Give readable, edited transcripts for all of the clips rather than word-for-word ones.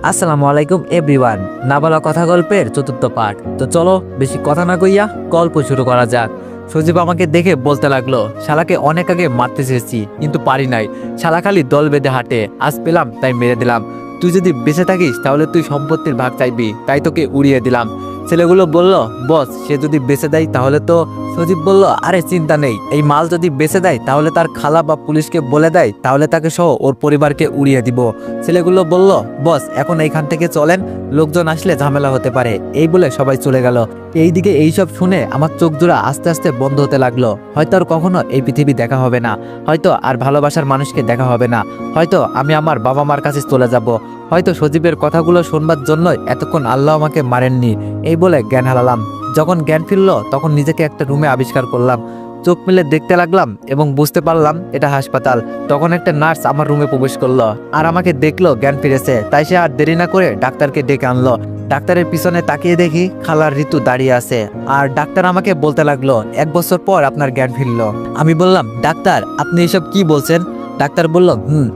আসসালামু আলাইকুম এভরিওয়ান। না বলা কথা গল্পের চতুর্থ পার্ট। তো চলো বেশি কথা না কইয়া গল্প শুরু করা যাক। সজীব আমাকে দেখে বলতে লাগলো, শালাকে অনেক আগে মারতে চেয়েছি কিন্তু পারি নাই। শালা খালি দল বেঁধে হাঁটে, আজ পেলাম তাই মেরে দিলাম। তুই যদি বেঁচে থাকিস তাহলে তুই সম্পত্তির ভাগ চাইবি, তাই তোকে উড়িয়ে দিলাম। ছেলেগুলো বলল, বস সে যদি বেঁচে দেয় তাহলে তো। সজীব বলল, আরে চিন্তা নেই, এই মাল যদি বেঁচে দেয় তাহলে তার খালা বা পুলিশকে বলে দেয় তাহলে তাকে সহ ওর পরিবারকে উড়িয়ে দিব। ছেলেগুলো বলল, বস এখন এইখান থেকে চলেন, লোকজন আসলে ঝামেলা হতে পারে। এই বলে সবাই চলে গেল। এইদিকে এইসব শুনে আমার চোখ জোড়া আস্তে আস্তে বন্ধ হতে লাগলো। হয়তো আর কখনো এই পৃথিবী দেখা হবে না, হয়তো আর ভালোবাসার মানুষকে দেখা হবে না, হয়তো আমি আমার বাবা মার কাছে চলে যাব, হয়তো সজীবের কথাগুলো শুনবার জন্যই এতক্ষণ আল্লাহ আমাকে মারেননি। এই বলে জ্ঞান হারালাম। যখন জ্ঞান ফিরল তখন নিজেকে একটা রুমে আবিষ্কার করলাম। চোখ মেলে দেখতে লাগলাম এবং বুঝতে পারলাম এটা হাসপাতাল। তখন একটা নার্স আমার রুমে প্রবেশ করলো আর আমাকে দেখলো জ্ঞান ফিরেছে, তাই সে আর দেরি না করে ডাক্তারকে ডেকে আনলো। ডাক্তারের পিছনে তাকিয়ে দেখি খালার ঋতু দাঁড়িয়ে আছে আর ডাক্তার আমাকে বলতে লাগলো, 1 বছর পর আপনার জ্ঞান ফিরল। আমি বললাম, ডাক্তার আপনি এসব কি বলছেন? ডাক্তার বলল,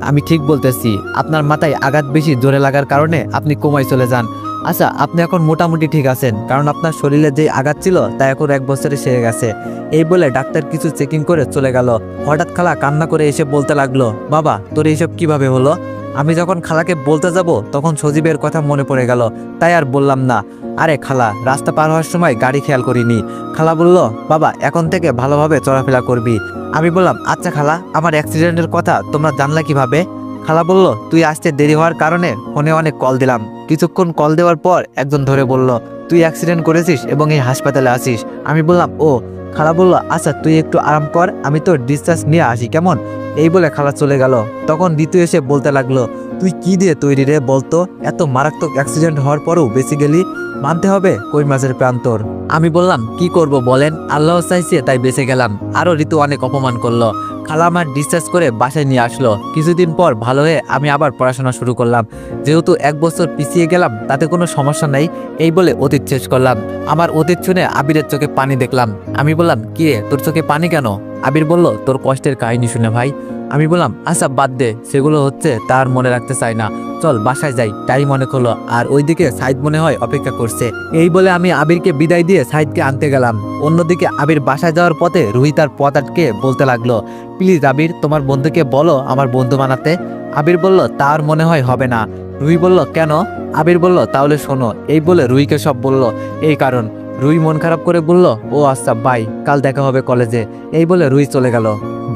আমি ঠিক বলতেছি, আপনার মাথায় আঘাত বেশি জোরে লাগার কারণে আপনি কোমায় চলে যান। আচ্ছা আপনি এখন মোটামুটি ঠিক আছেন, কারণ আপনার শরীরে যে আঘাত ছিল তা এখন 1 বছরে সেরে গেছে। এই বলে ডাক্তার কিছু চেকিং করে চলে গেল। হঠাৎ খালা কান্না করে এসে বলতে লাগলো, বাবা তোর এইসব কিভাবে হলো? আমি যখন খালাকে বলতে যাব তখন সজীবের কথা মনে পড়ে গেল, তাই আর বললাম না। আরে খালা, রাস্তা পার হওয়ার সময় গাড়ি খেয়াল করিনি। খালা বলল, বাবা এখন থেকে ভালোভাবে চলাফেরা করবি। আমি বললাম, আচ্ছা খালা, আমার অ্যাক্সিডেন্টের কথা তোমরা জানলা কিভাবে? খালা বলল, তুই আসতে দেরি হওয়ার কারণে ফোনে অনেক কল দিলাম। কিছুক্ষণ কল দেওয়ার পর একজন ধরে বলল, তুই অ্যাক্সিডেন্ট করেছিস এবং এই হাসপাতালে আসিস। আমি বললাম, ও। খালা বলল, আচ্ছা তুই একটু আরাম কর, আমি তোর ডিসচার্জ নিয়ে আসি কেমন? এই বলে খালা চলে গেল। তখন ঋতু এসে বলতে লাগলো, তুই কি দিয়ে তৈরি রে বলতো? এত মারাত্মক অ্যাক্সিডেন্ট হওয়ার পরও বেঁচে গেলি, মানতে হবে কই মাছের প্রান্তর। আমি বললাম, কি করব বলেন, আল্লাহ চাইছে তাই বেঁচে গেলাম। আরও ঋতু অনেক অপমান করলো। খালা আমার ডিসচার্জ করে বাসায় নিয়ে আসলো। কিছুদিন পর ভালো হয়ে আমি আবার পড়াশোনা শুরু করলাম। যেহেতু 1 বছর পিছিয়ে গেলাম তাতে কোনো সমস্যা নেই, এই বলে অতীত শেষ করলাম। আমার অতীত শুনে আবিরের চোখে পানি দেখলাম। আমি বললাম, কি রে তোর চোখে পানি কেন? আবির বলল, তোর কষ্টের কাহিনী শুনে ভাই। আমি বললাম, আচ্ছা বাদ দে, সেগুলো হচ্ছে তার মনে রাখতে চাই না, চল বাসায় যাই, টাইম অনেক হলো। আর ওইদিকে সাইদ মনে হয় অপেক্ষা করছে। এই বলে আমি আবিরকে বিদায় দিয়ে সাইদকে আনতে গেলাম। অন্যদিকে আবির বাসায় যাওয়ার পথে রুহি তার পথ আটকে বলতে লাগলো, প্লিজ আবির তোমার বন্ধুকে বলো আমার বন্ধু বানাতে। আবির বলল, তার মনে হয় হবে না। রুহি বলল, কেন? আবির বলল, তাহলে শোনো। এই বলে রুহিকে সব বলল। এই কারণ। রুহি মন খারাপ করে বলল, ও আচ্ছা বাই, কাল দেখা হবে কলেজে। এই বলে রুহি চলে গেল।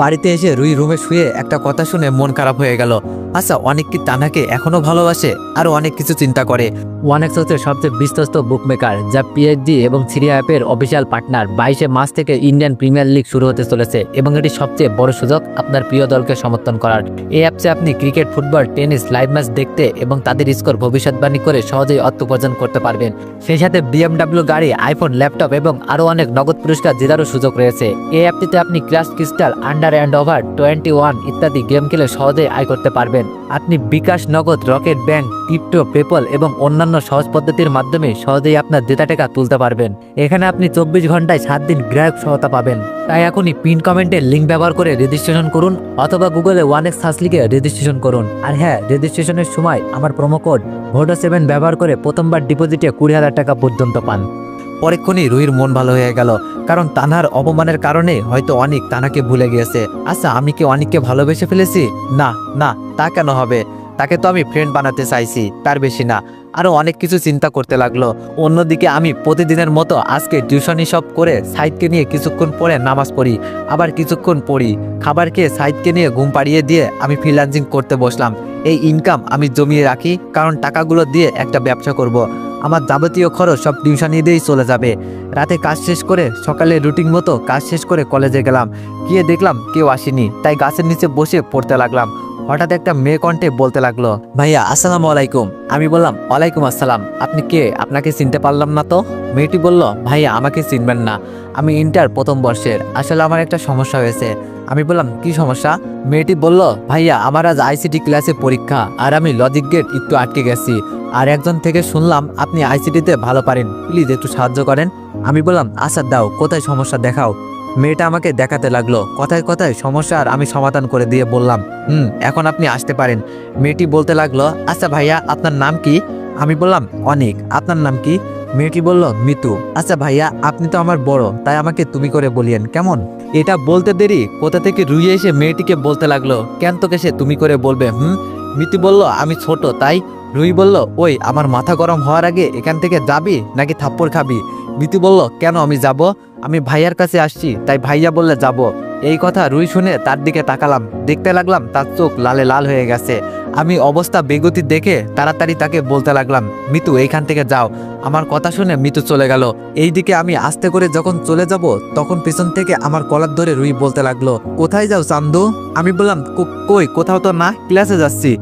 বাড়িতে এসে রুহি রুমে শুয়ে একটা কথা শুনে মন খারাপ হয়ে গেল। আচ্ছা অনেক কি তানাকে এখনো ভালোবাসে? আরো অনেক কিছু চিন্তা করে। ওয়ানেক্স হচ্ছে সবচেয়ে বিশ্বস্ত বুকমেকার, যা পিএইচডি এবং সিরিয়া অ্যাপের অফিসিয়াল পার্টনার। 22 মার্চ থেকে ইন্ডিয়ান প্রিমিয়ার লিগ শুরু হতে চলেছে এবং এটি সবচেয়ে বড় সুযোগ আপনার প্রিয় দলকে সমর্থন করার। এই অ্যাপসে আপনি cricket, football, tennis live match দেখতে এবং তাদের স্কোর ভবিষ্যৎবাণী করে সহজেই অর্থ উপার্জন করতে পারবেন। সেই সাথে BMW গাড়ি, আইফোন, ল্যাপটপ এবং আরও অনেক নগদ পুরস্কার জেতারও সুযোগ রয়েছে। এই অ্যাপটিতে আপনি crush crystal, under and over 21 ইত্যাদি গেম খেলে সহজেই আয় করতে পারবেন। আপনি বিকাশ, নগদ, রকেট ব্যাংক, ক্রিপ্টো, পেপল এবং অন্যান্য সহজ পদ্ধতির মাধ্যমে সহজেই আপনার জেতা টাকা তুলতে পারবেন। এখানে আপনি 24 ঘন্টায় 7 দিন গ্রাহক সহায়তা পাবেন। তাই এখনই পিন কমেন্টের লিঙ্ক ব্যবহার করে রেজিস্ট্রেশন করুন অথবা গুগলে ওয়ানেক্স সার্চ লিখে রেজিস্ট্রেশন করুন। আর হ্যাঁ, রেজিস্ট্রেশনের সময় আমার প্রোমো কোড VODA7 ব্যবহার করে প্রথমবার ডিপোজিটে 20,000 টাকা পর্যন্ত পান। পরক্ষণই রুহির মন ভালো হয়ে গেল, কারণ তানহার অপমানের কারণে হয়তো অনেক তানাকে ভুলে গিয়েছে। আচ্ছা আমি কি অনেককে ভালোবেসে ফেলেছি? না না, তা কেন হবে? তাকে তো আমি ফ্রেন্ড বানাতে চাইছি, তার বেশি না। আরও অনেক কিছু চিন্তা করতে লাগলো। অন্যদিকে আমি প্রতিদিনের মতো আজকে টিউশনি সব করে সাইদকে নিয়ে কিছুক্ষণ পরে নামাজ পড়ি, আবার কিছুক্ষণ পড়ি। খাবার খেয়ে সাইদকে নিয়ে ঘুম পাড়িয়ে দিয়ে আমি ফ্রিল্যান্সিং করতে বসলাম। এই ইনকাম আমি জমিয়ে রাখি, কারণ টাকাগুলো দিয়ে একটা ব্যবসা করব। আমার যাবতীয় খরচ সব টিউশনি দিয়েই চলে যাবে। রাতে কাজ শেষ করে সকালে রুটিন মতো কাজ শেষ করে কলেজে গেলাম। গিয়ে দেখলাম কেউ আসেনি, তাই গাছের নিচে বসে পড়তে লাগলাম। হঠাৎ একটা মেয়ে কণ্ঠে বলতে লাগলো, ভাইয়া আসসালামু আলাইকুম। আমি বললাম, ওয়ালাইকুম আসসালাম। আপনি কে? আপনাকে চিনতে পারলাম না তো। মেয়েটি বলল, ভাইয়া আমাকে চিনবেন না, আমি ইন্টার প্রথম বর্ষের। আসলে আমার একটা সমস্যা হয়েছে। আমি বললাম, কি সমস্যা? মেয়েটি বলল, ভাইয়া আমার আজ আইসিটি ক্লাসে পরীক্ষা আর আমি লজিক গেট একটু আটকে গেছি। আর একজন থেকে শুনলাম আপনি আইসিটিতে ভালো পারেন, প্লিজ একটু সাহায্য করেন। আমি বললাম, আচ্ছা দাও, কোথায় সমস্যা দেখাও। মেয়েটা আমাকে দেখাতে লাগলো, কথায় কথায় সমস্যার আমি সমাধান করে দিয়ে বললাম, এখন আপনি আসতে পারেন। মেয়েটি বলতে লাগলো, আচ্ছা ভাইয়া আপনার নাম কি? আমি বললাম, অনিক। আপনার নাম কি? মেয়েটি বলল, মিতু। আচ্ছা ভাইয়া আপনি তো আমার বড়, তাই আমাকে তুমি করে বলিয়েন কেমন? এটা বলতে দেরি কোথা থেকে রুই এসে মেয়েটিকে বলতে লাগলো, কেন তোকে সে তুমি করে বলবে? মিতু বলল, আমি ছোট তাই। রুই বলল, ওই আমার মাথা গরম হওয়ার আগে এখান থেকে যাবি নাকি থাপ্পড় খাবি? মিতু বলল, কেন আমি যাব? আমি ভাইয়ার কাছে আসছি, তাই ভাইয়া বললে যাব। এই কথা রুই শুনে তার দিকে তাকালাম, দেখতে লাগলাম তার চোখ লালে লাল হয়ে গেছে। আমি অবস্থা বেগতি দেখে তাড়াতাড়ি তাকে বলতে লাগলাম, মিতু এইখান থেকে যাও। আমার কথা শুনে মিতু চলে গেল। এইদিকে আমি আস্তে করে যখন চলে যাব তখন পেছন থেকে আমার কলার ধরে রুই বলতে লাগলো, কোথায় যাও চান্দু? আমি বললাম, কই কোথাও তো না, ক্লাসে যাচ্ছি।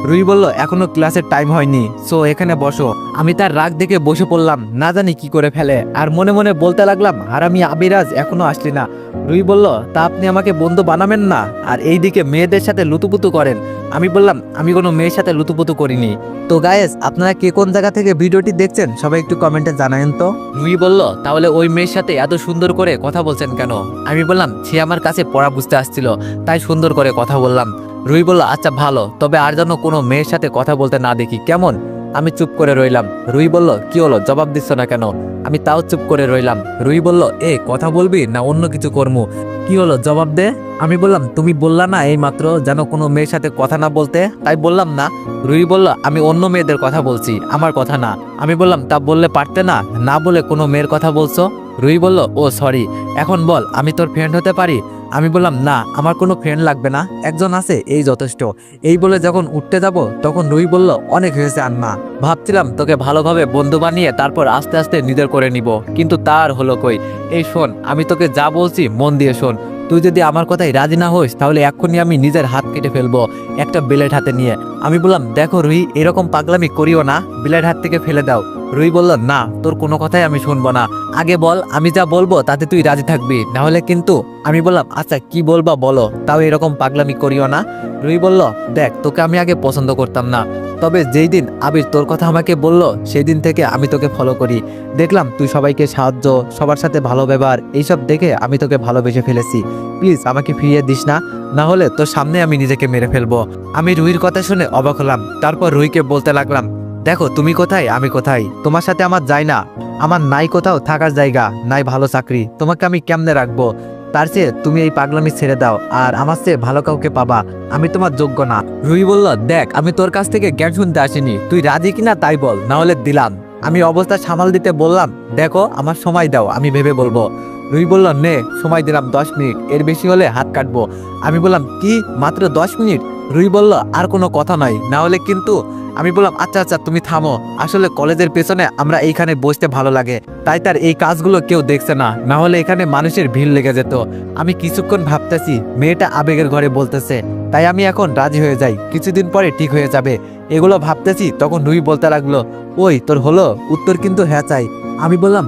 রুই বলল, এখনো ক্লাসের টাইম হয়নি, সো এখানে বসো। আমি তার রাগ দেখে বসে পড়লাম, না জানি কি করে ফেলে। আর মনে মনে বলতে লাগলাম, হারামি আবিরাজ এখনো আসলি না। রুই বলল, তা আপনি আমাকে বন্ধু বানাবেন না, আর এইদিকে মেয়েদের সাথে লুতুপুতু করেন? আমি বললাম, আমি কোনো মেয়ের সাথে লুতুপুতু করিনি। তো গায়েস, আপনারা কে কোন জায়গা থেকে ভিডিওটি দেখছেন সবাই একটু কমেন্টে জানাবেন তো। রুই বলল, তাহলে ওই মেয়ের সাথে এত সুন্দর করে কথা বলছেন কেন? আমি বললাম, সে আমার কাছে পড়া বুঝতে আসছিল, তাই সুন্দর করে কথা বললাম। রুই বলল, আচ্ছা ভালো, তবে আর যেন কোনো মেয়ের সাথে কথা বলতে না দেখি, কেমন? আমি চুপ করে রইলাম। রুই বলল, কি হলো, জবাব দিচ্ছ না কেন? আমি তাও চুপ করে রইলাম। রুই বলল, কথা বলবি না অন্য কিছু করমু? কি হলো, জবাব দে। আমি বললাম, তুমি বললা না এই মাত্র যেন কোনো মেয়ের সাথে কথা না বলতে, তাই বললাম না। রুই বলল, আমি অন্য মেয়েদের কথা বলছি, আমার কথা না। আমি বললাম, তা বললে পারতে না, না বলে কোনো মেয়ের কথা বলছো? রুই বলল, ও সরি, এখন বল আমি তোর ফ্রেন্ড হতে পারি? আমি বললাম, না, আমার কোনো ফ্রেন্ড লাগবে না, একজন আছে এই যথেষ্ট। এই বলে যখন উঠতে যাব তখন রুই বলল, অনেক হয়েছে আন্না, ভাবছিলাম তোকে ভালোভাবে বন্ধু বানিয়ে তারপর আস্তে আস্তে নিজের করে নিব, কিন্তু তার হলো কই। এই শোন, আমি তোকে যা বলছি মন দিয়ে শোন। তুই যদি আমার কথায় রাজি না হোস তাহলে এক্ষুনি আমি নিজের হাত কেটে ফেলবো, একটা ব্লেড হাতে নিয়ে। আমি বললাম, দেখো রুই, এরকম পাগলামি করিও না, ব্লেড হাত থেকে ফেলে দাও। রুই বলল, না, তোর কোনো কথাই আমি শুনবো না, আগে বল আমি যা বলবো তাতে তুই রাজি থাকবি, না হলে কিন্তু। আমি বললাম, আচ্ছা কি বলবা বলো, তাও এরকম পাগলামি করিও না। রুই বলল, দেখ, তোকে আমি আগে পছন্দ করতাম না, তবে যেই দিন আবির তোর কথা আমাকে বলল সেই দিন থেকে আমি তোকে ফলো করি। দেখলাম তুই সবাইকে সাহায্য, সবার সাথে ভালো ব্যবহার, এইসব দেখে আমি তোকে ভালোবেসে ফেলেছি। প্লিজ আমাকে ফিরিয়ে দিস না, না হলে তোর সামনে আমি নিজেকে মেরে ফেলবো। আমি রুহির কথা শুনে অবাক হলাম। তারপর রুহিকে বলতে লাগলাম, দেখো তুমি কোথায় আমি কোথায়, তোমার সাথে আমার যায় না। আমার নাই কোথাও থাকার জায়গা, নাই ভালো চাকরি, তোমাকে আমি কেমনে রাখবো? তার চেয়ে তুমি এই পাগলামি ছেড়ে দাও, আর আমার চেয়ে ভালো কাউকে পাবা, আমি তোমার যোগ্য না। রুহি বলল, দেখ, আমি তোর কাছ থেকে জ্ঞান শুনতে আসিনি, তুই রাজি কিনা তাই বল, না হলে দিলাম। আমি অবস্থা সামাল দিতে বললাম, দেখো আমার সময় দাও, আমি ভেবে বলবো। রুহি বলল, নে, সময় দিলাম 10 মিনিট, এর বেশি হলে হাত কাটবো। আমি বললাম, কি, মাত্র 10 মিনিট? রুহি বলল, আর কোনো কথা নাই, না হলে কিন্তু। আমি বললাম, আচ্ছা আচ্ছা তুমি থামো, আসলে কলেজের পেছনে আমরা এইখানে বসতে ভালো লাগে, তাই তার এই কাজগুলো কেউ দেখছে না, না হলে এখানে মানুষের ভিড় লেগে যেত। আমি কিছুক্ষণ ভাবতেছি, মেয়েটা আবেগের ঘরে বলতেছে, তাই আমি এখন রাজি হয়ে যাই, কিছুদিন পরে ঠিক হয়ে যাবে। এগুলো ভাবতেছি তখন রুহি বলতে লাগলো, ওই তোর হলো? উত্তর কিন্তু হ্যাঁ চাই। আমি বললাম,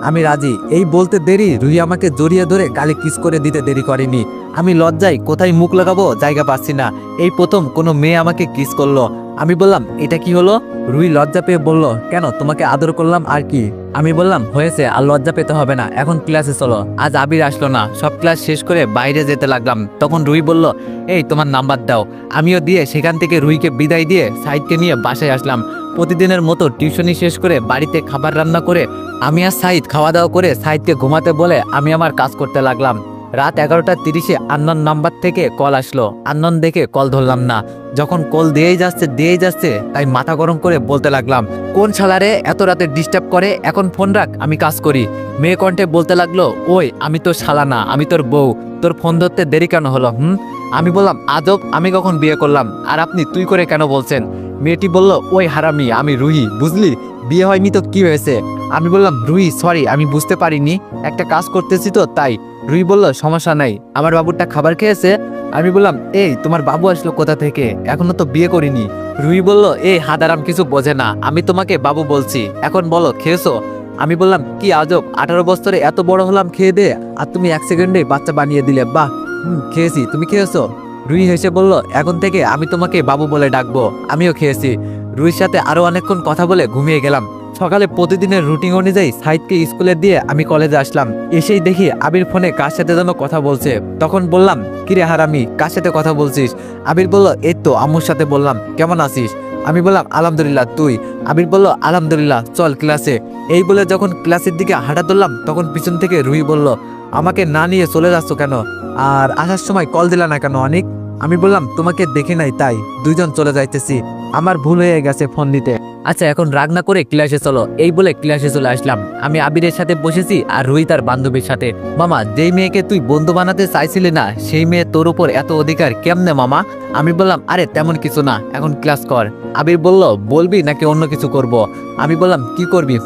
আমি রাজি। এই বলতে দেরি রুহি আমাকে জড়িয়ে ধরে গালে কিস করে দিতে দেরি করেনি। আমি লজ্জায় কোথায় মুখ লাগাবো জায়গা পাচ্ছি না, এই প্রথম কোনো মেয়ে আমাকে কিস করলো। আমি বললাম, এটা কি হলো? রুহি লজ্জা পেয়ে বলল, কেন, তোমাকে আদর করলাম আর কি। আমি বললাম, হয়েছে, আর লজ্জা পেতে হবে না, এখন ক্লাসে চলো। আজ আবির আসলো না, সব ক্লাস শেষ করে বাইরে যেতে লাগলাম, তখন রুহি বলল, এই তোমার নাম্বার দাও। আমিও দিয়ে সেখান থেকে রুহিকে বিদায় দিয়ে সাইদকে নিয়ে বাসায় আসলাম। প্রতিদিনের মতো টিউশনি শেষ করে বাড়িতে খাবার রান্না করে আমি আর সাইদ খাওয়া দাওয়া করে সাইদকে ঘুমাতে বলে আমি আমার কাজ করতে লাগলাম। রাত 11:30 আননোন নাম্বার থেকে কল আসলো। আননোন দেখে কল ধরলাম না, যখন কল দিয়েই যাচ্ছে তাই মাথা গরম করে বলতে লাগলাম, কোন শালারে এত রাতে ডিস্টার্ব করে, এখন ফোন রাখ, আমি কাজ করি। মেয়ে কণ্ঠে বলতে লাগলো, ওই আমি তোর শালা না, আমি তোর বউ, তোর ফোন ধরতে দেরি কেন হলো? আমি বললাম, আজব, আমি কখন বিয়ে করলাম, আর আপনি তুই করে কেন বলছেন? মেয়েটি বলল, ওই হারামি, আমি রুহি, বুঝলি, বিয়ে হয়নি তো কি হয়েছে? আমি বললাম, রুহি সরি, আমি বুঝতে পারিনি, একটা কাজ করতেছি তো তাই। রুহি বলল, সমস্যা নাই, আমার বাবুরটা খাবার খেয়েছে? আমি বললাম, এই তোমার বাবু আসলো কোথা থেকে, এখনো তো বিয়ে করিনি। রুহি বলল, এই হাদারাম কিছু বোঝে না, আমি তোমাকে বাবু বলছি, এখন বলো খেয়েছো? আমি বললাম, কি আজব, 18 বছরে এত বড় হলাম খেয়ে দে, আর তুমি 1 সেকেন্ডে বাচ্চা বানিয়ে দিলে, বাহ। খেয়েছি, তুমি খেয়েছো? রুহি হেসে বলল, এখন থেকে আমি তোমাকে বাবু বলে ডাকবো। আমিও খেয়েছি। রুহির সাথে আরো অনেকক্ষণ কথা বলে ঘুমিয়ে গেলাম। সকালে প্রতিদিনের রুটিন অনুযায়ী সাইদকে স্কুলে দিয়ে আমি কলেজে আসলাম। এসেই দেখি আবির ফোনে কার সাথে যেন কথা বলছে। তখন বললাম, কিরে হারামি, কার সাথে কথা বলছিস? আবির বলল, এই তো আম্মুর সাথে। বললাম, কেমন আছিস? আমি বললাম, আলহামদুলিল্লাহ, তুই? আবির বলল, আলহামদুলিল্লাহ, চল ক্লাসে। এই বলে যখন ক্লাসের দিকে হাঁটা ধরলাম তখন পিছন থেকে রুহি বলল, আমাকে না নিয়ে চলে যাচ্ছ কেন? আর আসার সময় কল দিলা না কেন অনেক? আমি বললাম, তোমাকে দেখি নাই তাই দুইজন চলে যাইতেছি, আমার ভুল হয়ে গেছে ফোন দিতে। আচ্ছা এখন রাগ না করে ক্লাসে চলো। এই বলে ক্লাসে চলে আসলাম। আমি আবিরের সাথে বসেছি আর রুহি তার বান্ধবীর সাথে। মামা, যেই মেয়েকে তুই বন্ধু বানাতে চাইছিলি না সেই মেয়ে তোর উপর এত অধিকার কেমনে মামা? আমি বললাম, আরে তেমন কিছু না, এখন ক্লাস কর। আবির বলল, বলবি নাকি অন্য কিছু করব? আমি বললাম, কি করবি?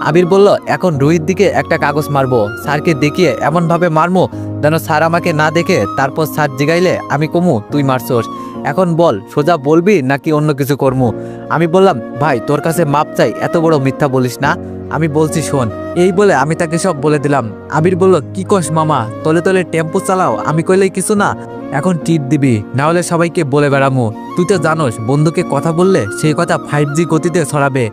আবির বলল, এখন রুহির দিকে একটা কাগজ মারবো, স্যারকে দেখিয়ে এমন ভাবে মারমো যেন স্যার আমাকে না দেখে তারপর স্যার জিগাইলে আমি কমু তুই মারছস। এখন বল, সোজা বলবি নাকি অন্য কিছু করমু? আমি বললাম, ভাই তোর কাছে মাপ চাই, এত বড় মিথ্যা বলিস না, আমি বলছি শোন। এই বলে আমি তাকে সব বলে দিলাম। আবির বলল, কি কস মামা, তলে তলে টেম্পো চালাও, আমি কইলেই কিছু না? এখন টিট দিবি, না হলে সবাইকে বলে বেড়ামু। তুই তো জানোস বন্ধুকে কথা বললে সেই কথা 5G গতিতে ছড়াবে।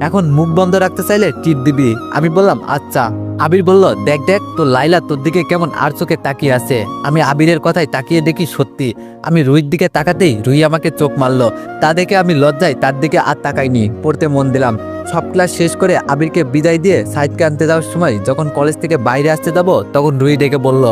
এখন মুখ বন্ধ রাখতে চাইলে টিট দিবি। আমি বললাম, আচ্ছা। আবির বলল, দেখ দেখ তো লাইলা তোর দিকে কেমন আর চোখে তাকিয়ে আছে। আমি আবিরের কথায় তাকিয়ে দেখি সত্যি। আমি রুহির দিকে তাকাতেই রুহি আমাকে চোখ মারলো। তা দেখে আমি লজ্জায় তার দিকে আর তাকাইনি, পড়তে মন দিলাম। সব ক্লাস শেষ করে আবিরকে বিদায় দিয়ে সাইদকে আনতে যাওয়ার সময় যখন কলেজ থেকে বাইরে আসতে যাবো তখন রুহি ডেকে বলল,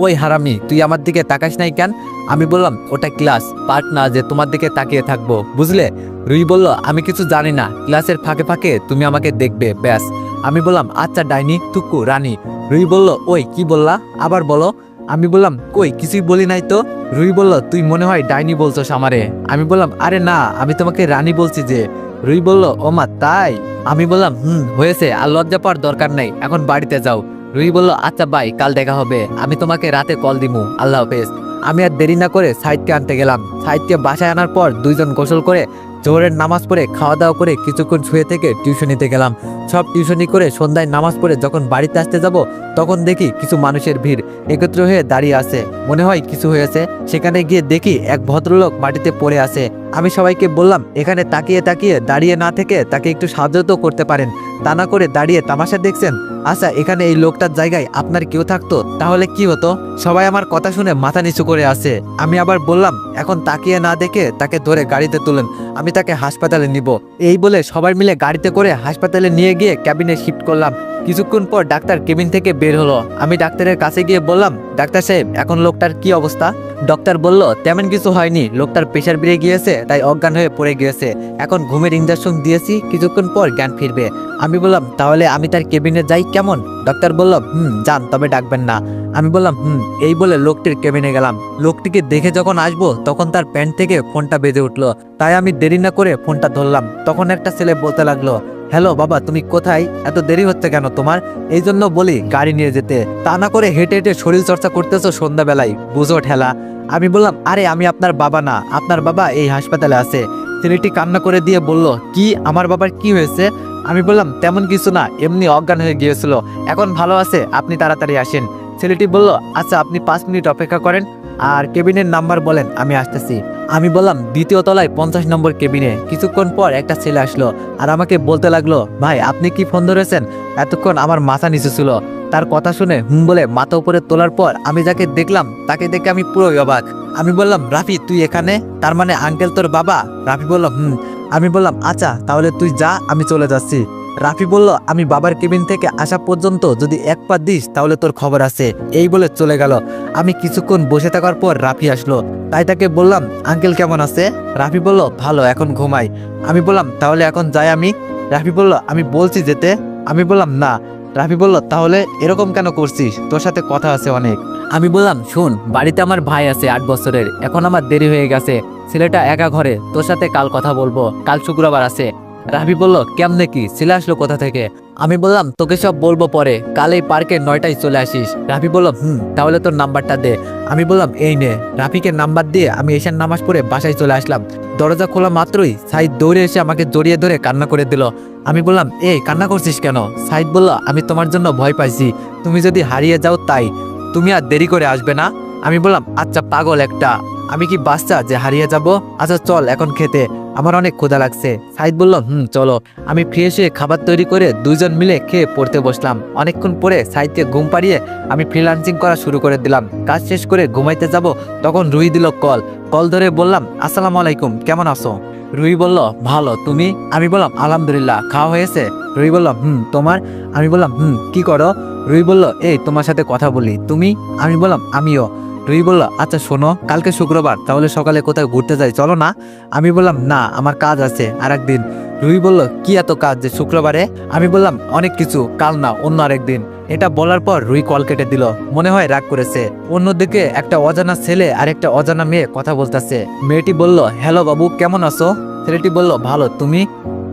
ওই হারামি, তুই আমার দিকে তাকাস নাই কেন? আমি বললাম, ওটা ক্লাস, পার্ট না যে তোমার দিকে তাকিয়ে থাকবো, বুঝলে? রুহি বলল, আমি কিছু জানি না, ক্লাসের ফাঁকে ফাঁকে তুমি আমাকে দেখবে, ব্যাস। আমি বললাম, আচ্ছা ডাইনি, টুকু রানী। রুহি বলল, ওই কি বললা, আবার বলো। আমি বললাম, কই কিছুই বলি নাই তো। রুহি বলল, তুই মনে হয় ডাইনি বলছস আমারে। আমি বললাম, আরে না, আমি তোমাকে রানী বলছি যে। রুহি বলল, ও মা তাই? আমি বললাম, হয়েছে, আর লজ্জা পাওয়ার দরকার নেই, এখন বাড়িতে যাও। রুহি বলল, আচ্ছা বাই, কাল দেখা হবে, আমি তোমাকে রাতে কল দিমু, আল্লাহ হাফেজ। আমি আর দেরি না করে সাইদকে আনতে গেলাম। সাইদকে বাসায় আনার পর দুইজন গোসল করে জোহরের নামাজ পড়ে খাওয়া দাওয়া করে কিছুক্ষণ শুয়ে থেকে টিউশনিতে গেলাম। সব টিউশনি করে সন্ধ্যায় নামাজ পড়ে যখন বাড়িতে আসতে যাব তখন দেখি কিছু মানুষের ভিড় একত্র হয়ে দাঁড়িয়ে আছে, মনে হয় কিছু হয়েছে। সেখানে গিয়ে দেখি এক ভদ্রলোক মাটিতে পড়ে আছে। আমি সবাইকে বললাম, এখানে তাকিয়ে তাকিয়ে দাঁড়িয়ে না থেকে তাকে একটু সাহায্য তো করতে পারেন, তা না করে দাঁড়িয়ে তামাশা দেখছেন। আচ্ছা এখানে এই লোকটার জায়গায় আপনার কেউ থাকতো তাহলে কি হতো? সবাই আমার কথা শুনে মাথা নিচু করে আছে। আমি আবার বললাম, এখন তাকিয়ে না দেখে তাকে ধরে গাড়িতে তুলেন, আমি তাকে হাসপাতালে নিব। এই বলে সবাই মিলে গাড়িতে করে হাসপাতালে নিয়ে গিয়ে ক্যাবিনে শিফট করলাম। কিছুক্ষণ পর ডাক্তার কেবিন থেকে বের হলো। আমি ডাক্তারের কাছে গিয়ে বললাম, ডাক্তার সাহেব এখন লোকটার কি অবস্থা? ডক্টর বলল, তেমন কিছু হয়নি, লোকটার প্রেশার বেড়ে গিয়েছে তাই অজ্ঞান হয়ে পড়ে গিয়েছে, এখন ঘুমের ইঞ্জেকশন দিয়েছি, কিছুক্ষণ পর জ্ঞান ফিরবে। আমি বললাম, তাহলে আমি তার কেবিনে যাই কেমন? ডক্টর বলল, যান, তবে ডাকবেন না। আমি বললাম, এই বলে লোকটির কেবিনে গেলাম। লোকটিকে দেখে যখন আসবো তখন তার প্যান্ট থেকে ফোনটা বেজে উঠলো, তাই আমি দেরি না করে ফোনটা ধরলাম। তখন একটা ছেলে বলতে লাগলো, হ্যালো বাবা, তুমি কোথায়? এত দেরি হচ্ছে কেন তোমার? এই জন্য বলি গাড়ি নিয়ে যেতে, তা না করে হেঁটে হেঁটে শরীর চর্চা করতেছো সন্ধ্যাবেলায়, বুঝো ঠেলা। আমি বললাম, আরে আমি আপনার বাবা না, আপনার বাবা এই হাসপাতালে আছে। ছেলেটি কান্না করে দিয়ে বলল, কি, আমার বাবার কি হয়েছে? আমি বললাম, তেমন কিছু না, এমনি অজ্ঞান হয়ে গিয়েছিল, এখন ভালো আছে, আপনি তাড়াতাড়ি আসেন। ছেলেটি বলল, আচ্ছা আপনি 5 মিনিট অপেক্ষা করেন আর কেবিনের নাম্বার বলেন, আমি আসতেছি। আমি বললাম, 2য় তলায় 50 নম্বর কেবিনে। কিছুক্ষণ পর একটা ছেলে আসলো আর আমাকে বলতে লাগলো, ভাই আপনি কি ফোন ধরেছেন? এতক্ষণ আমার মাথা নিচু ছিল। তার কথা শুনে বলে মাথা উপরে তোলার পর আমি যাকে দেখলাম তাকে দেখে আমি পুরো অবাক। আমি বললাম, রাফি তুই এখানে? তার মানে আঙ্কেল তোর বাবা? রাফি বলল, আমি বললাম, আচ্ছা তাহলে তুই যা, আমি চলে যাচ্ছি। রাফি বলল, আমি বাবার কেবিন থেকে আসা পর্যন্ত যদি 1 পা দিস তাহলে তোর খবর আছে। এই বলে চলে গেল। আমি কিছুক্ষণ বসে থাকার পর রাফি আসলো, তাই তাকে বললাম, আঙ্কেল কেমন আছে? রাফি বলল, ভালো, এখন ঘুমাই। আমি বললাম, তাহলে এখন যাই আমি? রাফি বলল, আমি বলছি যেতে। আমি বললাম, না। রাফি বলল, তাহলে এরকম কেন করছিস? তোর সাথে কথা আছে অনেক। আমি বললাম, শুন, বাড়িতে আমার ভাই আছে 8 বছরের, এখন আমার দেরি হয়ে গেছে, ছেলেটা একা ঘরে, তোর সাথে কাল কথা বলবো, কাল শুক্রবার আছে। রাফি বলল, কেমনে কি, ছেলে আসলো কোথা থেকে? আমি বললাম, তোকে সব বলবো পরে, কাল এই পার্কে 9টায় চলে আসিস। রাফি বলল, তাহলে তোর নাম্বারটা দে। আমি বললাম, এই নে। রাফিকে নাম্বার দিয়ে আমি এশার নামাজ পড়ে বাসায় চলে আসলাম। দরজা খোলা মাত্রই সাইদ দৌড়ে এসে আমাকে জড়িয়ে ধরে কান্না করে দিল। আমি বললাম, এই কান্না করছিস কেন? সাইদ বলল, আমি তোমার জন্য ভয় পাইছি, তুমি যদি হারিয়ে যাও তাই, তুমি আর দেরি করে আসবে না। আমি বললাম, আচ্ছা পাগল একটা, আমি কি বাচ্চা যে হারিয়ে যাব? আচ্ছা চল এখন খেতে। আমার অনেক ক্ষুধা লাগছে। সাইদ বলল চলো। আমি ফ্রেশ হয়ে খাবার তৈরি করে দুইজন মিলে খেয়ে পড়তে বসলাম। অনেকক্ষণ পরে সাইদকে ঘুম পাড়িয়ে আমি ফ্রিল্যান্সিং করা শুরু করে দিলাম। কাজ শেষ করে ঘুমাইতে যাব, তখন রুহি দিল কল ধরে বললাম, আসসালামু আলাইকুম, কেমন আছো? রুহি বলল, ভালো, তুমি? আমি বললাম, আলহামদুলিল্লাহ। খাওয়া হয়েছে? রুহি বলল, তোমার? আমি বললাম, কি করো? রুহি বলল, এই তোমার সাথে কথা বলি। তুমি? আমি বললাম, আমিও। রুহি বলল, আচ্ছা শোনো, কালকে শুক্রবার, তাহলে সকালে কোথাও ঘুরতে যাই, চলো না? আমি বললাম, না, আমার কাজ আছে আর একদিন। রুহি বলল, কি এত কাজ যে শুক্রবারে? আমি বললাম, অনেক কিছু, কাল না, অন্য আরেকদিন। এটা বলার পর রুহি কল কেটে দিল, মনে হয় রাগ করেছে। অন্যদিকে একটা অজানা ছেলে আর একটা অজানা মেয়ে কথা বলতেছে। মেয়েটি বলল, হ্যালো বাবু, কেমন আছো? ছেলেটি বলল, ভালো, তুমি?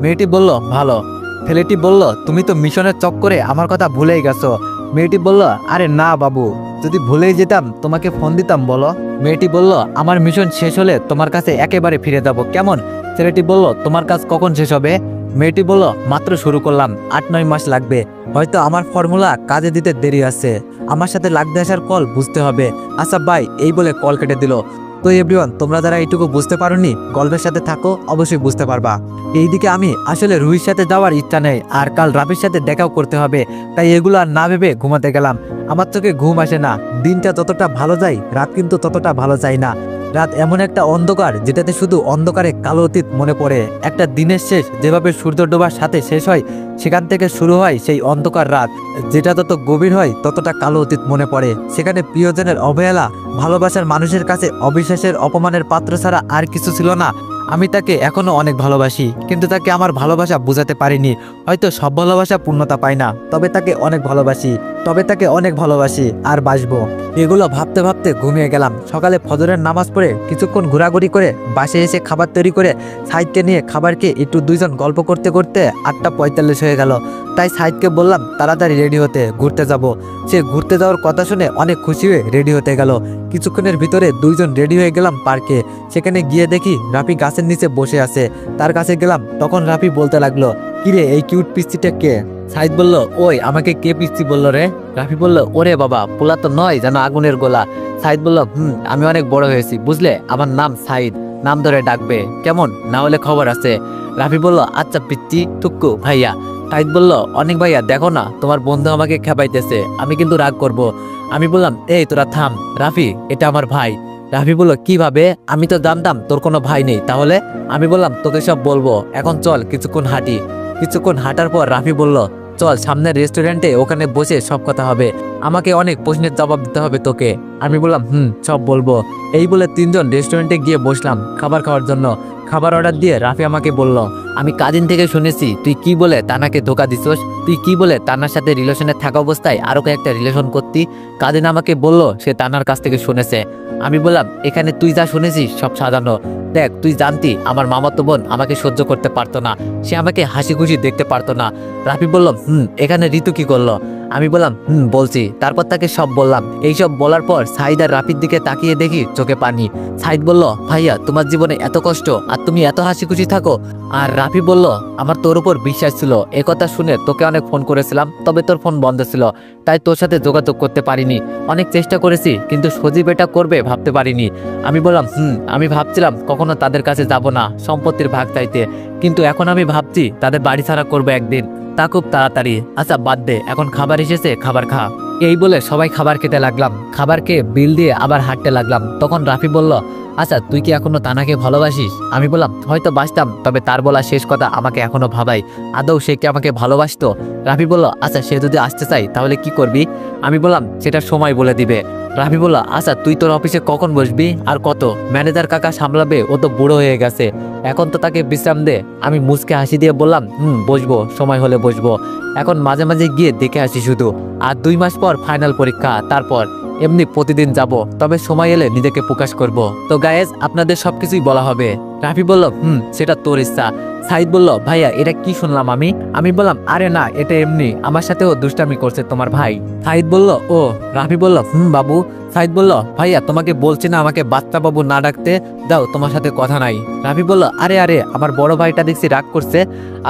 মেয়েটি বলল, ভালো। ছেলেটি বলল, তুমি তো মিশনের চক্করে আমার কথা ভুলেই গেছো। মেয়েটি বলল, আরে না বাবু, যদি ভুলেই যেতাম তোমাকে ফোন দিতাম, বলো। মেয়েটি বলল, আমার মিশন শেষ হলে তোমার কাছে একেবারে ফিরে যাব, কেমন? ছেলেটি বলল, তোমার কাজ কখন শেষ হবে? মেয়েটি বলল, মাত্র শুরু করলাম, 8-9 মাস লাগবে। হয়তো আমার ফর্মুলা কাজে দিতে দেরি আছে। আমার সাথে লাগতে আসার কল বুঝতে হবে। আচ্ছা বাই, এই বলে কল কেটে দিল। তো এভরিওয়ান, তোমরা যারা এইটুকু বুঝতে পারোনি, গল্পের সাথে থাকো, অবশ্যই বুঝতে পারবা। এইদিকে আমি আসলে রুহির সাথে যাওয়ার ইচ্ছা নেই, আর কাল রাফির সাথে দেখাও করতে হবে, তাই এগুলো আর না ভেবে ঘুমাতে গেলাম। আমার চোখে ঘুম আসে না। দিনটা যতটা ভালো যায়, রাত কিন্তু ততটা ভালো যায় না। রাত এমন একটা অন্ধকার, যেটাতে শুধু অন্ধকারে কালো অতীত মনে পড়ে। একটা দিনের শেষ যেভাবে সূর্য ডোবার সাথে শেষ হয়, সেখান থেকে শুরু হয় সেই অন্ধকার রাত, যেটা তত গভীর হয় ততটা কালো অতীত মনে পড়ে। সেখানে প্রিয়জনের অবহেলা, ভালোবাসার মানুষের কাছে অবিশ্বাসের অপমানের পাত্র ছাড়া আর কিছু ছিল না। আমি তাকে এখনো অনেক ভালোবাসি, কিন্তু তাকে আমার ভালোবাসা বোঝাতে পারিনি। হয়তো সব ভালোবাসা পূর্ণতা পায় না, তবে তাকে অনেক ভালোবাসি আর বাসবো। এগুলো ভাবতে ভাবতে ঘুমিয়ে গেলাম। সকালে ফজরের নামাজ পড়ে কিছুক্ষণ ঘোরাঘুরি করে বাসায় এসে খাবার তৈরি করে সাইদকে নিয়ে খাবার খেয়ে একটু দুইজন গল্প করতে করতে 8:45 হয়ে গেল। তাই সাইদকে বললাম তাড়াতাড়ি রেডি হতে, ঘুরতে যাব। সে ঘুরতে যাওয়ার কথা শুনে অনেক খুশি হয়ে রেডি হতে গেল। কিছুক্ষণের ভিতরে দুইজন রেডি হয়ে গেলাম পার্কে। সেখানে গিয়ে দেখি রাফি গাছের নিচে বসে আছে। তার কাছে গেলাম, তখন রাফি বলতে লাগলো, কিরে, এই কিউট পিস্তিটা কে? সাইদ বলল, ওই আমাকে কে পিস্তি বললো রে? রাফি বলল, ওরে বাবা, পোলা তো নয়, যেন আগুনের গোলা। সাইদ বলল, আমি অনেক বড় হয়েছি, বুঝলে, আমার নাম সাইদ, নাম ধরে ডাকবে, কেমন? না হলে খবর আছে। রাফি বলল, আচ্ছা পিচ্চি, টুক্কু ভাইয়া। সাইদ বলল, অনেক ভাইয়া, দেখো না, তোমার বন্ধু আমাকে খেপাইতেছে, আমি কিন্তু রাগ করব। আমি বললাম, এই তোরা থাম, রাফি, এটা আমার ভাই। রাফি বলল, কিভাবে? আমি তো জানতাম তোর কোনো ভাই নেই, তাহলে? আমি বললাম, তোকে সব বলবো, এখন চল কিছুক্ষণ হাঁটি। কিছুক্ষণ হাঁটার পর রাফি বলল, চল সামনের রেস্টুরেন্টে, ওখানে বসে সব কথা হবে, আমাকে অনেক প্রশ্নের জবাব দিতে হবে তোকে। আমি বললাম, সব বলবো। এই বলে তিনজন রেস্টুরেন্টে গিয়ে বসলাম খাবার খাওয়ার জন্য। খাবার অর্ডার দিয়ে রাফি আমাকে বলল, আমি কাজিন থেকে শুনেছি তুই কি বলে তানাকে ধোকা দিছস, তুই কি বলে তানার সাথে রিলেশনে থাকা অবস্থায় আরো একটা রিলেশন করতি। কাজিন আমাকে বলল সে তানার কাছ থেকে শুনেছে। আমি বললাম, এখানে তুই যা শুনেছিস সব সাজানো। দেখ, তুই জানতি আমার মামাতো বোন আমাকে সহ্য করতে পারতো না, সে আমাকে হাসি খুশি দেখতে পারতো না। রাফি বলল, এখানে ঋতু কি করলো? আমি বললাম, বলছি। তারপর তাকে সব বললাম। এইসব বলার পর সাইদ আর রাফির দিকে তাকিয়ে দেখি চোখে পানি। সাইদ বলল, ভাইয়া, তোমার জীবনে এত কষ্ট আর তুমি এত হাসি খুশি থাকো। আর রাফি বলল, আমার তোর উপর বিশ্বাস ছিল, একথা শুনে তোকে অনেক ফোন করেছিলাম, তবে তোর ফোন বন্ধ ছিল, তাই তোর সাথে যোগাযোগ করতে পারিনি। অনেক চেষ্টা করেছি, কিন্তু সজীব এটা করবে ভাবতে পারিনি। আমি বললাম, আমি ভাবছিলাম কখনো তাদের কাছে যাব না সম্পত্তির ভাগ চাইতে, কিন্তু এখন আমি ভাবছি তাদের বাড়ি ছাড়া করবো একদিন, তা খুব তাড়াতাড়ি। আচ্ছা বাদ দে, এখন খাবার এসেছে, খাবার খা। এই বলে সবাই খাবার খেতে লাগলাম। খাবার খেয়ে বিল দিয়ে আবার হাঁটতে লাগলাম। তখন রাফি বলল, আচ্ছা তুই কি এখনো তানাকে ভালোবাসিস? আমি বললাম, হয়তো বাসতাম, তবে তার বলা শেষ কথা আমাকে এখনো ভাবাই, আদৌ সে কি আমাকে ভালোবাসতো? রাফি বলল, আচ্ছা সে যদি আসতে চাই তাহলে কি করবি? আমি বললাম, সেটা সময় বলে দিবে। রাফি বলল, আচ্ছা তুই তোর অফিসে কখন বসবি আর কত? ম্যানেজার কাকা সামলাবে, ও তো বুড়ো হয়ে গেছে, এখন তো তাকে বিশ্রাম দে। আমি মুচকে হাসি দিয়ে বললাম, বসবো, সময় হলে বসবো, এখন মাঝে মাঝে গিয়ে দেখে আসি শুধু। আর 2 মাস পর ফাইনাল পরীক্ষা, তারপর এমনি প্রতিদিন যাব, তবে সময় এলে নিজেকে প্রকাশ করব। তো গায়েস, আপনাদের সবকিছুই বলা হবে। রাফি বলল, সেটা তোর ইচ্ছা। সাইদ বলল, ভাইয়া এটা কি শুনলাম আমি? আমি বললাম, আরে না, এটা এমনি, আমার সাথেও দুষ্টামি করছে তোমার ভাই। সাইদ বলল, ও। রাফি বলল, বাবু। সাইদ বলল, ভাইয়া তোমাকে বলছি না আমাকে বাচ্চা বাবু না ডাকতে, দাও, তোমার সাথে কথা নাই। রাফি বলল, আরে আরে, আমার বড় ভাইটা দেখছি রাগ করছে,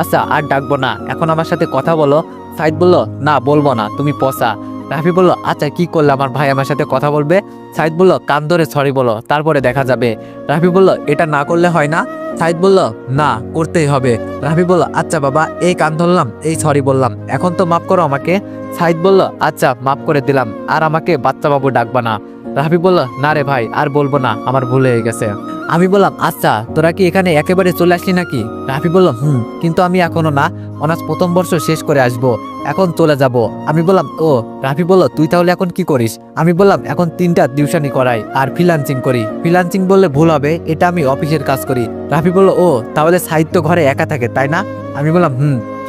আচ্ছা আর ডাকবো না, এখন আমার সাথে কথা বলো। সাইদ বলল, না বলবো না, তুমি পচা। রাফি বলল, আচ্ছা কি করলে আমার ভাই আমার সাথে কথা বলবে? সাইদ বলল, কান ধরে সরি বলো, তারপরে দেখা যাবে। রাফি বলল, এটা না করলে হয় না? সাইদ বলল, না, করতেই হবে। রাফি বলল, আচ্ছা বাবা, এই কান ধরলাম, এই সরি বললাম, এখন তো মাফ করো আমাকে। সাইদ বলল, আচ্ছা মাফ করে দিলাম, আর আমাকে বাচ্চা বাবু ডাকবা না। রাফি বলল, না রে ভাই, আর বলবো না, আমার ভুল হয়ে গেছে। আমি বললাম, আচ্ছা তোরা কি এখানে একেবারে চলে আসলি নাকি? রাফি বলল, কিন্তু আমি এখনো না, অনার্স প্রথম বর্ষ শেষ করে আসবো, এখন চলে যাব। আমি বললাম, ও। রাফি বলল, তুই তাহলে এখন কি করিস? আমি বললাম, এখন 3টা টিউশনি করাই আর ফ্রিল্যান্সিং করি। ফ্রিল্যান্সিং বললে ভুল হবে, এটা আমি অফিসের কাজ করি। রাফি বলল, ও তাহলে সাহিত্য ঘরে একা থাকে তাই না? আমি বললাম,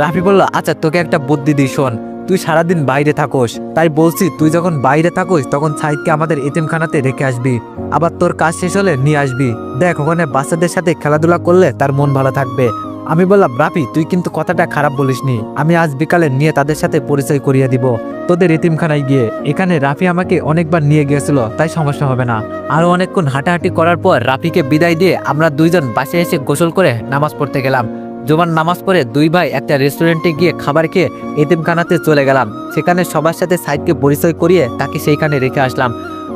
রাফি বলল, আচ্ছা তোকে একটা বুদ্ধি দিই, শোন। তুই সারাদিন বাইরে থাকোস, তাই বলছি তুই যখন বাইরে থাকোস তখন সাহিদকে আমাদের এতিমখানাতে রেখে আসবি, আবার তোর কাজ শেষ হলে নিয়ে আসবি। দেখ, ওখানে বাচ্চাদের সাথে খেলাধুলা করলে তার মন ভালো থাকবে। আমি বললাম, রাফি তুই কিন্তু কথাটা খারাপ বলিসনি, আমি আজ বিকালে নিয়ে তাদের সাথে পরিচয় করিয়ে দিব তোদের এতিমখানায় গিয়ে। এখানে রাফি আমাকে অনেকবার নিয়ে গিয়েছিল, তাই সমস্যা হবে না। আরো অনেকক্ষণ হাঁটাহাঁটি করার পর রাফিকে বিদায় দিয়ে আমরা দুইজন বাসায় এসে গোসল করে নামাজ পড়তে গেলাম। জুমার নামাজ পড়ে দুই ভাই একটা রেস্টুরেন্টে গিয়ে খাবার খেয়ে এতিমখানাতে চলে গেলাম। সেখানে সবার সাথে সাইদকে পরিচয় করিয়ে তাকে সেইখানে রেখে আসলাম।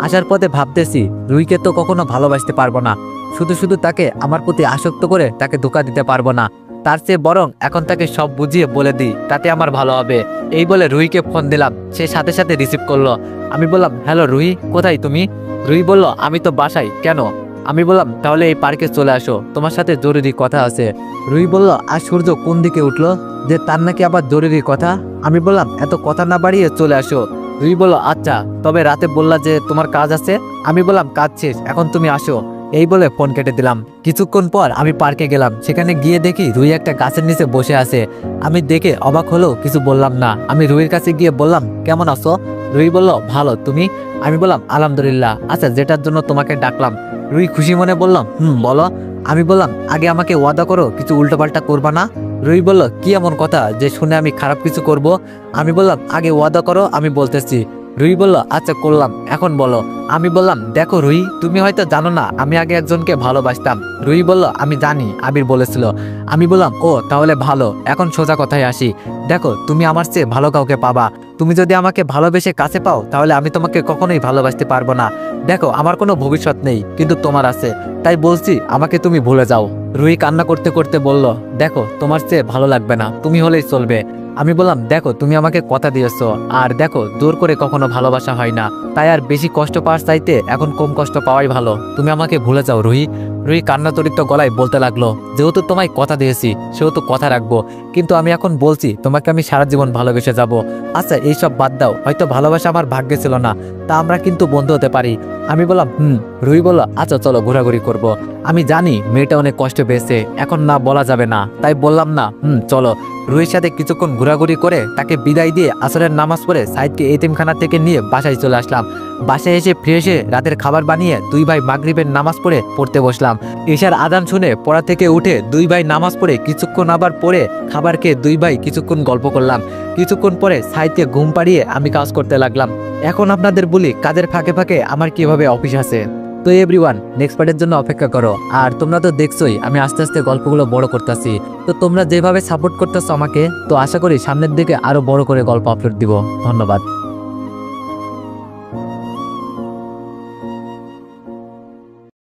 আসার পথে ভাবতেছি, রুইকে তো কখনো ভালোবাসতে পারবো না, শুধু শুধু তাকে আমার প্রতি আসক্ত করে তাকে ধোঁকা দিতে পারবো না। তার চেয়ে বরং এখন তাকে সব বুঝিয়ে বলে দিই, তাতে আমার ভালো হবে। এই বলে রুহিকে ফোন দিলাম, সে সাথে সাথে রিসিভ করলো। আমি বললাম, হ্যালো রুহি, কোথায় তুমি? রুহি বলল, আমি তো বাসায়। কেন? আমি বললাম, তাহলে এই পার্কে চলে আসো, তোমার সাথে জরুরি কথা আছে। রুহি বলল, আর সূর্য কোন দিকে উঠলো যে তার নাকি আবার জরুরি কথা? আমি বললাম, এত কথা না বাড়িয়ে চলে আসো। রুহি বলল, আচ্ছা, তবে রাতে বললা যে তোমার কাজ আছে। আমি বললাম, কাজ শেষ, এখন তুমি আসো। এই বলে ফোন কেটে দিলাম। কিছুক্ষণ পর আমি পার্কে গেলাম, সেখানে গিয়ে দেখি রুহি একটা গাছের নিচে বসে আছে। আমি দেখে অবাক হলেও কিছু বললাম না। আমি রুহির কাছে গিয়ে বললাম, কেমন আছো? রুহি বলল, ভালো, তুমি? আমি বললাম, আলহামদুলিল্লাহ। আচ্ছা, যেটার জন্য তোমাকে ডাকলাম। রুহি খুশি মনে বললাম, বলো। আমি বললাম, আগে আমাকে ওয়াদা করো কিছু উল্টোপাল্টা করবা না। রুহি বলল, কি এমন কথা যে শুনে আমি খারাপ কিছু করব? আমি বললাম, আগে ওয়াদা করো, আমি বলতেছি। রুহি বলল, আচ্ছা করলাম, এখন বলো। আমি বললাম, দেখো রুহি, তুমি হয়তো জানো না আমি আগে একজনকে ভালোবাসতাম। রুহি বলল, আমি জানি, আবির বলেছিল। আমি বললাম, ও তাহলে ভালো। এখন সোজা কথায় আসি, দেখো তুমি আমার চেয়ে ভালো কাউকে পাবা। তুমি যদি আমাকে ভালোবেসে কাছে পাও তাহলে আমি তোমাকে কখনোই ভালোবাসতে পারবো না। দেখো, আমার কোনো ভবিষ্যৎ নেই, কিন্তু তোমার আছে, তাই বলছি আমাকে তুমি ভুলে যাও। রুহি কান্না করতে করতে বলল, দেখো তোমার চেয়ে ভালো লাগবে না, তুমি হলেই চলবে। আমি বললাম, দেখো তুমি আমাকে কথা দিয়েছো, আর দেখো জোর করে কখনো ভালোবাসা হয় না, তাই আর বেশি কষ্ট পাওয়ার চাইতে এখন কম কষ্ট পাওয়াই ভালো, তুমি আমাকে ভুলে যাও রুহি। রুহি কান্নাতরিত গলায় বলতে লাগলো, যেহেতু তোমায় কথা দিয়েছি সেহেতু কথা রাখবো, কিন্তু আমি এখন বলছি তোমাকে আমি সারা জীবন ভালোবেসে যাব। আচ্ছা এইসব বাদ দাও, হয়তো ভালোবাসা আমার ভাগ্যে ছিল না, তা আমরা কিন্তু বন্ধু হতে পারি। আমি বললাম, রুহি বলল, আচ্ছা চলো ঘোরাঘুরি করব। আমি জানি মেয়েটা অনেক কষ্ট পেয়েছে, এখন না বলা যাবে না, তাই বললাম না, চলো। রুহির সাথে কিছুক্ষণ ঘোরাঘুরি করে তাকে বিদায় দিয়ে আসরের নামাজ পড়ে সাইদকে এতিমখানা থেকে নিয়ে বাসায় চলে আসলাম। বাসায় এসে ফ্রেশ হয়ে রাতের খাবার বানিয়ে দুই ভাই মাগরিবের নামাজ পড়ে পড়তে বসলাম। ঈশার আজান শুনে পড়া থেকে উঠে দুই ভাই নামাজ পড়ে কিছুক্ষণ আবার পড়ে খাবার খেয়ে দুই ভাই কিছুক্ষণ গল্প করলাম। কিছুক্ষণ পরে সাইদকে ঘুম পাড়িয়ে আমি কাজ করতে লাগলাম। এখন আপনাদের বলি কাজের ফাঁকে ফাঁকে আমার কিভাবে অফিস আছে। তো এভরিওয়ান, নেক্সট পার্টের জন্য অপেক্ষা করো। আর তোমরা তো দেখছোই আমি আস্তে আস্তে গল্পগুলো বড় করতেছি, তো তোমরা যেভাবে সাপোর্ট করতেছো আমাকে, তো আশা করি সামনের দিকে আরো বড় করে গল্প আপলোড দিব। ধন্যবাদ।